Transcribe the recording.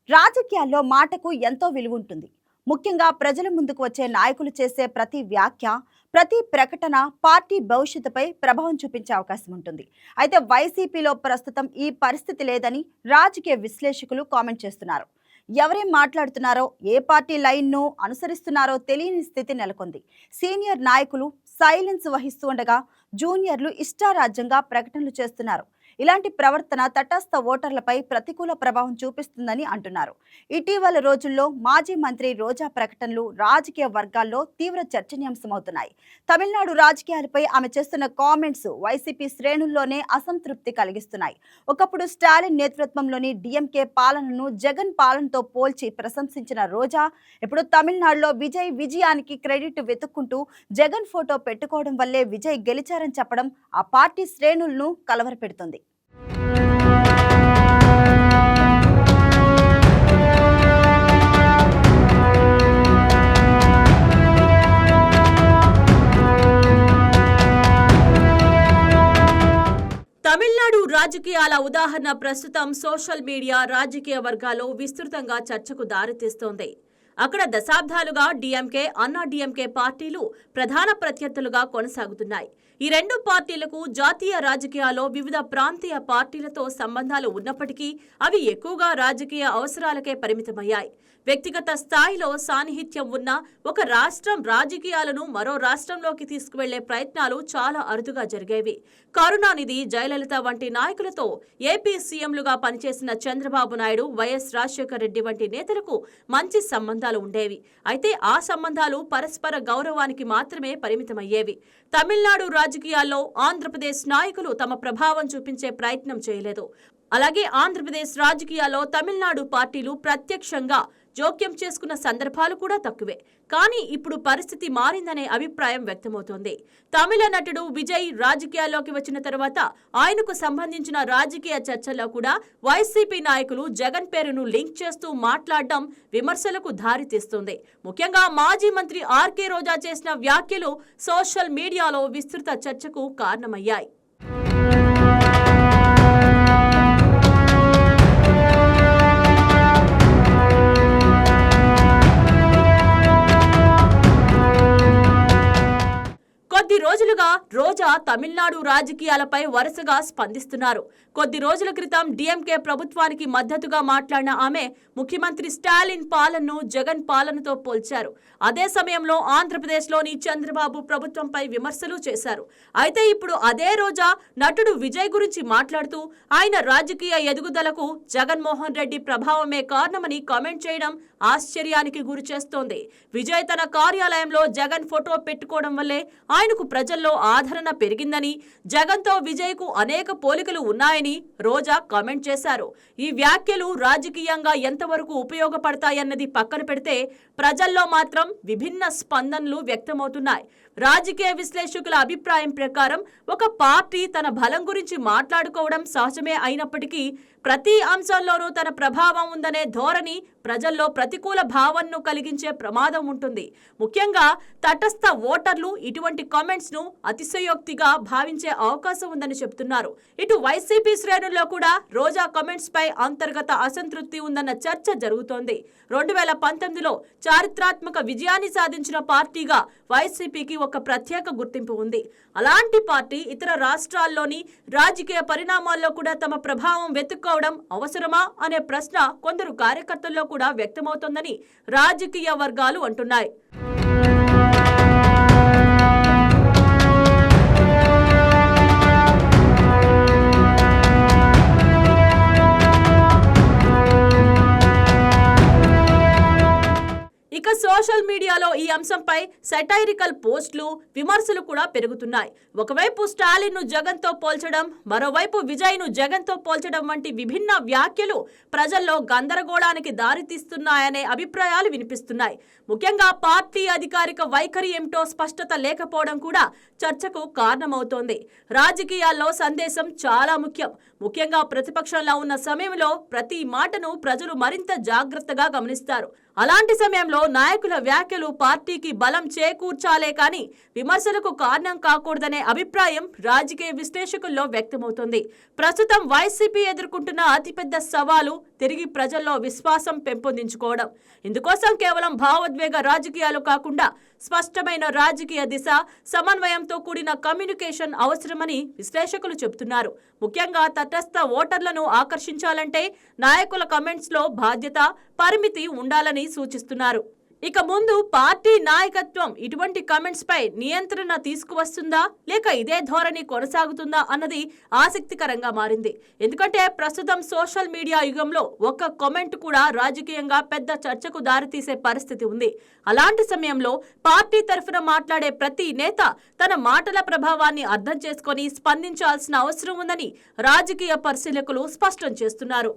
రాజకీయాల్లో మాటకు ఎంతో విలువ ఉంటుంది. ముఖ్యంగా ప్రజల ముందుకు వచ్చే నాయకులు చేసే ప్రతి వ్యాఖ్య, ప్రతి ప్రకటన పార్టీ భవిష్యత్తుపై ప్రభావం చూపించే అవకాశం ఉంటుంది. అయితే వైసీపీలో ప్రస్తుతం ఈ పరిస్థితి లేదని రాజకీయ విశ్లేషకులు కామెంట్ చేస్తున్నారు. ఎవరేం మాట్లాడుతున్నారో, ఏ పార్టీ లైన్ను అనుసరిస్తున్నారో తెలియని స్థితి నెలకొంది. సీనియర్ నాయకులు సైలెన్స్ వహిస్తూ ఉండగా జూనియర్లు ఇష్టారాజ్యంగా ప్రకటనలు చేస్తున్నారు. ఇలాంటి ప్రవర్తన తటస్థ ఓటర్లపై ప్రతికూల ప్రభావం చూపిస్తుందని అంటున్నారు. ఇటీవల రోజుల్లో మాజీ మంత్రి రోజా ప్రకటనలు రాజకీయ వర్గాల్లో తీవ్ర చర్చనీయాంశమవుతున్నాయి. తమిళనాడు రాజకీయాలపై ఆమె చేస్తున్న కామెంట్స్ వైసీపీ శ్రేణుల్లోనే అసంతృప్తి కలిగిస్తున్నాయి. ఒకప్పుడు స్టాలిన్ నేతృత్వంలోని డిఎంకే పాలనను జగన్ పాలనతో పోల్చి ప్రశంసించిన రోజా ఇప్పుడు తమిళనాడులో విజయానికి క్రెడిట్ వెతుక్కుంటూ జగన్ ఫోటో పెట్టుకోవడం వల్లే విజయ్ గెలిచారని చెప్పడం ఆ పార్టీ శ్రేణులను కలవరపెడుతుంది. తమిళనాడు రాజకీయాల ఉదాహరణ ప్రస్తుతం సోషల్ మీడియా రాజకీయ వర్గాల్లో విస్తృతంగా చర్చకు దారితీస్తోంది. అక్కడ దశాబ్దాలుగా డిఎంకే, అన్నా డిఎంకే పార్టీలు ప్రధాన ప్రత్యర్థులుగా కొనసాగుతున్నాయి. ఈ రెండు పార్టీలకు జాతీయ రాజకీయాల్లో వివిధ ప్రాంతీయ పార్టీలతో సంబంధాలు ఉన్నప్పటికీ అవి ఎక్కువగా రాజకీయ అవసరాలకే పరిమితమయ్యాయి. వ్యక్తిగత స్థాయిలో సాన్నిహిత్యం ఉన్న ఒక రాష్ట్రం రాజకీయాలను మరో రాష్ట్రంలోకి తీసుకువెళ్లే ప్రయత్నాలు చాలా అరుదుగా జరిగేవి. కరుణానిధి, జయలలిత వంటి నాయకులతో ఏపీ సీఎంలుగా పనిచేసిన చంద్రబాబు నాయుడు, వైఎస్ రాజశేఖర రెడ్డి వంటి నేతలకు మంచి సంబంధాలు ఉండేవి. అయితే ఆ సంబంధాలు పరస్పర గౌరవానికి మాత్రమే పరిమితమయ్యేవి. తమిళనాడు రాజకీయాల్లో ఆంధ్రప్రదేశ్ నాయకులు తమ ప్రభావం చూపించే ప్రయత్నం చేయలేదు. అలాగే ఆంధ్రప్రదేశ్ రాజకీయాల్లో తమిళనాడు పార్టీలు ప్రత్యక్షంగా జోక్యం చేసుకున్న సందర్భాలు కూడా తక్కువే. కానీ ఇప్పుడు పరిస్థితి మారిందనే అభిప్రాయం వ్యక్తమవుతోంది. తమిళ నటుడు విజయ్ రాజకీయాల్లోకి వచ్చిన తర్వాత ఆయనకు సంబంధించిన రాజకీయ చర్చల్లో కూడా వైసీపీ నాయకులు జగన్ పేరును లింక్ చేస్తూ మాట్లాడడం విమర్శలకు దారితీస్తుంది. ముఖ్యంగా మాజీ మంత్రి ఆర్కే రోజా చేసిన వ్యాఖ్యలు సోషల్ మీడియాలో విస్తృత చర్చకు కారణమయ్యాయి. కొద్ది రోజులుగా రోజా తమిళనాడు రాజకీయాలపై వరుసగా స్పందిస్తున్నారు. కొద్ది రోజుల క్రితం డిఎంకే ప్రభుత్వానికి మద్దతుగా మాట్లాడిన ఆమె ముఖ్యమంత్రి స్టాలిన్ పాలనను జగన్ పాలనతో పోల్చారు. అదే సమయంలో ఆంధ్రప్రదేశ్లోని చంద్రబాబు ప్రభుత్వంపై విమర్శలు చేశారు. అయితే ఇప్పుడు అదే రోజా నటుడు విజయ్ గురించి మాట్లాడుతూ ఆయన రాజకీయ ఎదుగుదలకు జగన్మోహన్ రెడ్డి ప్రభావమే కారణమని కామెంట్ చేయడం ఆశ్చర్యానికి గురి చేస్తోంది. విజయ్ తన కార్యాలయంలో జగన్ ఫోటో పెట్టుకోవడం వల్లే ఆయనకు ప్రజల్లో ఆదరణ పెరిగిందని, జగన్తో విజయ్కు అనేక పోలికలు ఉన్నాయని రోజా కామెంట్ చేశారు. ఈ వ్యాఖ్యలు రాజకీయంగా ఎంతవరకు ఉపయోగపడతాయన్నది పక్కన పెడితే ప్రజల్లో మాత్రం విభిన్న స్పందనలు వ్యక్తమవుతున్నాయి. రాజకీయ విశ్లేషకుల అభిప్రాయం ప్రకారం ఒక పార్టీ తన బలం గురించి మాట్లాడుకోవడం సహజమే అయినప్పటికీ ప్రతి అంశంలోనూ తన ప్రభావం ఉందనే ధోరణి ప్రజల్లో ప్రతికూల భావనను కలిగించే ప్రమాదం ఉంటుంది. ముఖ్యంగా తటస్థ ఓటర్లు ఇటువంటి కామెంట్స్ ను అతిశయోక్తిగా భావించే అవకాశం ఉందని చెబుతున్నారు. ఇటు వైసీపీ శ్రేణుల్లో కూడా రోజా కామెంట్స్ పై అంతర్గత అసంతృప్తి ఉందన్న చర్చ జరుగుతోంది. 2019లో చారిత్రాత్మక విజయాన్ని సాధించిన పార్టీగా వైసీపీకి ఒక ప్రత్యేక గుర్తింపు ఉంది. అలాంటి పార్టీ ఇతర రాష్ట్రాల్లోని రాజకీయ పరిణామాల్లో కూడా తమ ప్రభావం వెతుక్కోవడం అవసరమా అనే ప్రశ్న కొందరు కార్యకర్తల్లో కూడా వ్యక్తమవుతోందని రాజకీయ వర్గాలు అంటున్నాయి. ఇక సోషల్ మీడియాలో ఈ అంశంపై సెటైరికల్ పోస్టులు, విమర్శలు కూడా పెరుగుతున్నాయి. ఒకవైపు స్టాలిన్ ను జగన్ తో పోల్చడం, మరోవైపు విజయ్ ను జగన్ తో పోల్చడం వంటి విభిన్న వ్యాఖ్యలు ప్రజల్లో గందరగోళానికి దారితీస్తున్నాయనే అభిప్రాయాలు వినిపిస్తున్నాయి. ముఖ్యంగా పార్టీ అధికారిక వైఖరి ఏమిటో స్పష్టత లేకపోవడం కూడా చర్చకు కారణమవుతోంది. రాజకీయాల్లో సందేశం చాలా ముఖ్యంగా ప్రతిపక్షంలో ఉన్న సమయంలో ప్రతి మాటను ప్రజలు మరింత జాగ్రత్తగా గమనిస్తారు. అలాంటి సమయంలో నాయకుల వ్యాఖ్యలు పార్టీకి బలం చేకూర్చాలే కానీ విమర్శలకు కారణం కాకూడదనే అభిప్రాయం రాజకీయ విశ్లేషకుల్లో వ్యక్తమవుతోంది. ప్రస్తుతం వైసీపీ ఎదుర్కొంటున్న అతిపెద్ద సవాలు తిరిగి ప్రజల్లో విశ్వాసం పెంపొందించుకోవడం. ఇందుకోసం కేవలం భావోద్వేగ రాజకీయాలు కాకుండా స్పష్టమైన రాజకీయ దిశ, సమన్వయంతో కూడిన కమ్యూనికేషన్ అవసరమని విశ్లేషకులు చెబుతున్నారు. ముఖ్యంగా తటస్థ ఓటర్లను ఆకర్షించాలంటే నాయకుల కమెంట్స్లో బాధ్యత, పరిమితి ఉండాలని సూచిస్తున్నారు. ఇక ముందు పార్టీ నాయకత్వం ఇటువంటి కమెంట్స్ పై నియంత్రణ తీసుకువస్తుందా లేక ఇదే ధోరణి కొనసాగుతుందా అన్నది ఆసక్తికరంగా మారింది. ఎందుకంటే ప్రస్తుతం సోషల్ మీడియా యుగంలో ఒక్క కామెంట్ కూడా రాజకీయంగా పెద్ద చర్చకు దారితీసే పరిస్థితి ఉంది. అలాంటి సమయంలో పార్టీ తరఫున మాట్లాడే ప్రతి నేత తన మాటల ప్రభావాన్ని అర్థం చేసుకొని స్పందించాల్సిన అవసరం ఉందని రాజకీయ పరిశీలకులు స్పష్టం చేస్తున్నారు.